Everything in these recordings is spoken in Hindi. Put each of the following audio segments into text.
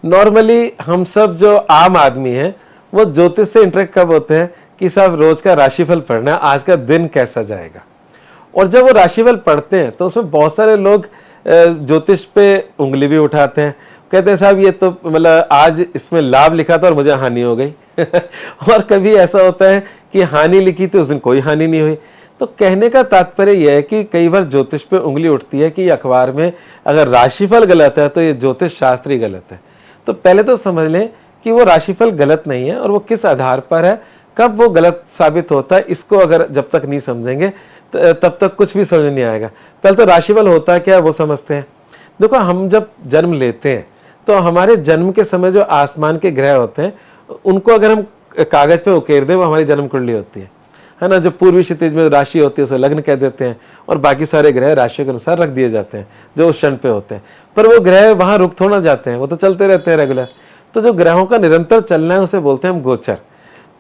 नॉर्मली हम सब जो आम आदमी हैं वो ज्योतिष से इंटरेक्ट कब होते हैं कि साहब रोज का राशिफल पढ़ना है, आज का दिन कैसा जाएगा। और जब वो राशिफल पढ़ते हैं तो उसमें बहुत सारे लोग ज्योतिष पे उंगली भी उठाते हैं, कहते हैं साहब ये तो मतलब आज इसमें लाभ लिखा था और मुझे हानि हो गई और कभी ऐसा होता है कि हानि लिखी थी उस दिन कोई हानि नहीं हुई। तो कहने का तात्पर्य यह है कि कई बार ज्योतिष पे उंगली उठती है कि अखबार में अगर राशिफल गलत है तो ये ज्योतिष शास्त्र ही गलत है। तो पहले तो समझ लें कि वो राशिफल गलत नहीं है और वो किस आधार पर है, कब वो गलत साबित होता है, इसको अगर जब तक नहीं समझेंगे तब तक कुछ भी समझ नहीं आएगा। पहले तो राशिफल होता है क्या है वो समझते हैं। देखो, हम जब जन्म लेते हैं तो हमारे जन्म के समय जो आसमान के ग्रह होते हैं उनको अगर हम कागज पे उकेर दें वो हमारी जन्म कुंडली होती है ना। जो पूर्वी क्षितिज में राशि होती है उसे लग्न कह देते हैं और बाकी सारे ग्रह राशियों के अनुसार रख दिए जाते हैं जो उस क्षण पे होते हैं। पर वो ग्रह वहां रुक थोड़ा जाते हैं, वो तो चलते रहते हैं रेगुलर। तो जो ग्रहों का निरंतर चलना है उसे बोलते हैं हम गोचर।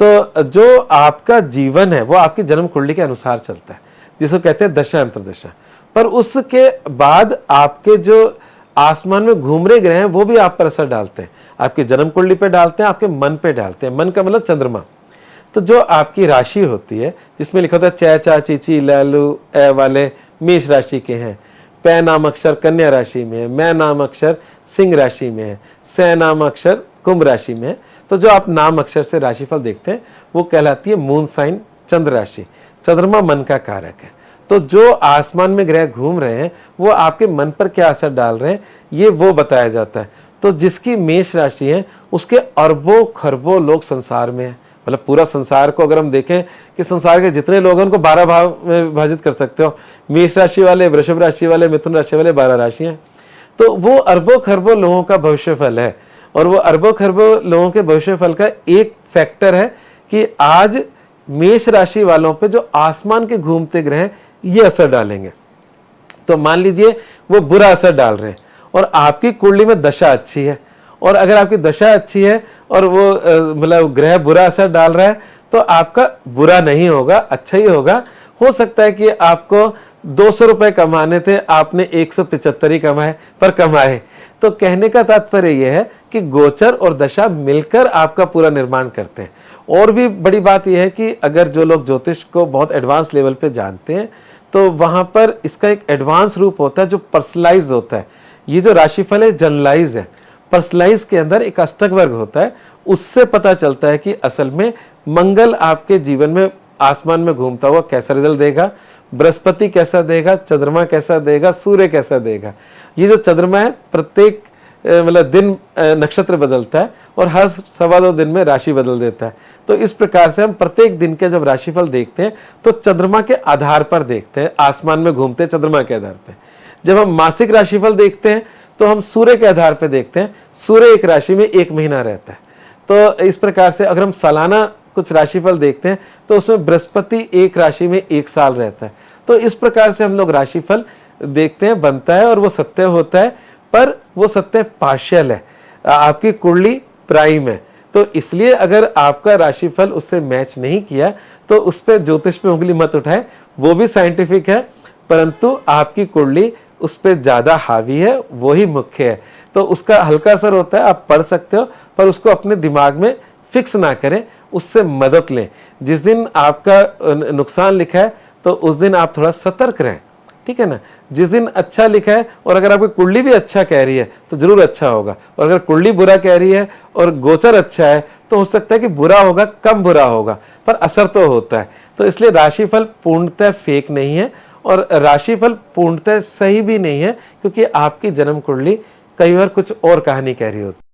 तो जो आपका जीवन है वो आपकी जन्म कुंडली के अनुसार चलता है, जिसको कहते हैं दशा अंतर्दशा। पर उसके बाद आपके जो आसमान में घूम रहे ग्रह हैं वो भी आप पर असर डालते हैं, आपकी जन्म कुंडली पे डालते हैं, आपके मन पे डालते हैं। मन का मतलब चंद्रमा। तो जो आपकी राशि होती है जिसमें लिखा होता है च चा चीची लैलू ए वाले मेष राशि के हैं, पै नाम अक्षर कन्या राशि में है, मैं नाम अक्षर सिंह राशि में है, सै नाम अक्षर कुंभ राशि में है। तो जो आप नाम अक्षर से राशिफल देखते हैं वो कहलाती है मून साइन चंद्र राशि। चंद्रमा मन का कारक है। तो जो आसमान में ग्रह घूम रहे हैं वो आपके मन पर क्या असर डाल रहे हैं ये वो बताया जाता है। तो जिसकी मेष राशि है उसके अरबों खरबों लोग संसार में है। मतलब पूरा संसार को अगर हम देखें कि संसार के जितने लोग हैं उनको 12 भाव में विभाजित कर सकते हो। मेष राशि वाले, वृषभ राशि वाले, मिथुन राशि वाले 12 राशि हैं। तो वो अरबों खरबों लोगों का भविष्यफल है। और वो अरबों खरबों लोगों के भविष्यफल का एक फैक्टर है कि आज मेष राशि वालों पे जो आसमान के घूमते ग्रह ये असर डालेंगे। तो मान लीजिए वो बुरा असर डाल रहे हैं और आपकी कुंडली में दशा अच्छी है, और अगर आपकी दशा अच्छी है और वो मतलब ग्रह बुरा असर डाल रहा है तो आपका बुरा नहीं होगा, अच्छा ही होगा। हो सकता है कि आपको 200 रुपए कमाने थे, आपने 175 ही कमाए, पर कमाए। तो कहने का तात्पर्य यह है कि गोचर और दशा मिलकर आपका पूरा निर्माण करते हैं। और भी बड़ी बात यह है कि अगर जो लोग ज्योतिष को बहुत एडवांस लेवल पे जानते हैं तो वहां पर इसका एक एडवांस रूप होता है जो पर्सनलाइज होता है। ये जो राशिफल है जनरलाइज है, पर्सनलाइज के अंदर एक अष्टक वर्ग होता है। उससे पता चलता है कि असल में मंगल आपके जीवन में आसमान में घूमता हुआ कैसा रिजल्ट देगा, बृहस्पति कैसा देगा, चंद्रमा कैसा देगा, सूर्य कैसा देगा। ये जो चंद्रमा है प्रत्येक मतलब दिन नक्षत्र बदलता है और हर 2.25 दिन में राशि बदल देता है। तो इस प्रकार से हम प्रत्येक दिन के जब राशिफल देखते हैं तो चंद्रमा के आधार पर देखते हैं, आसमान में घूमते हैं चंद्रमा के आधार पर। जब हम मासिक राशिफल देखते हैं तो हम सूर्य के आधार पर देखते हैं, सूर्य एक राशि में 1 महीना रहता है। तो इस प्रकार से अगर हम सालाना कुछ राशिफल देखते हैं तो उसमें बृहस्पति एक राशि में 1 साल रहता है। तो इस प्रकार से हम लोग राशिफल देखते हैं, बनता है और वो सत्य होता है। पर वो सत्य पार्शियल है, आपकी कुंडली प्राइम है। तो इसलिए अगर आपका राशिफल उससे मैच नहीं किया तो उस पर ज्योतिष पे उंगली मत उठाए, वो भी साइंटिफिक है परंतु आपकी कुंडली उस पर ज्यादा हावी है, वो ही मुख्य है। तो उसका हल्का असर होता है, आप पढ़ सकते हो पर उसको अपने दिमाग में फिक्स ना करें, उससे मदद लें। जिस दिन आपका नुकसान लिखा है तो उस दिन आप थोड़ा सतर्क रहें, ठीक है ना। जिस दिन अच्छा लिखा है और अगर आपकी कुंडली भी अच्छा कह रही है तो जरूर अच्छा होगा, और अगर कुंडली बुरा कह रही है और गोचर अच्छा है तो हो सकता है कि बुरा होगा, कम बुरा होगा, पर असर तो होता है। तो इसलिए राशिफल पूर्णतः फेक नहीं है और राशिफल पूर्णतः सही भी नहीं है, क्योंकि आपकी जन्म कुंडली कई बार कुछ और कहानी कह रही होती है।